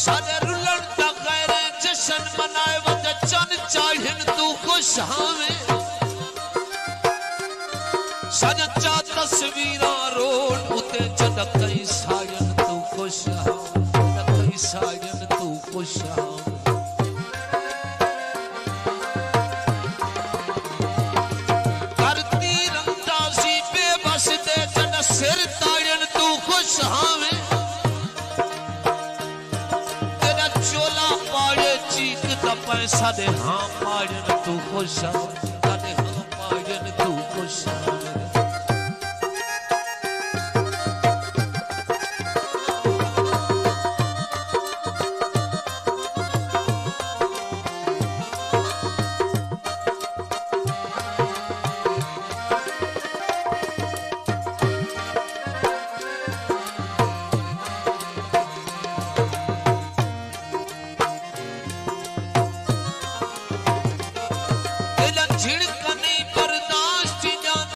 सारे रुलन दा गैर जशन मनाए वंद चन चाढ़न तू खुश हावे सजचा तस्वीरा रोड उते जद कई साजन तू खुश हावे जद कई साजन तू खुश हावे करती रंगदासी बेबस दे जद सिर ताड़न तू खुश हावे चोला पाड़े चीक दा पैसा दे हाँ पाड़न तू खुश हावे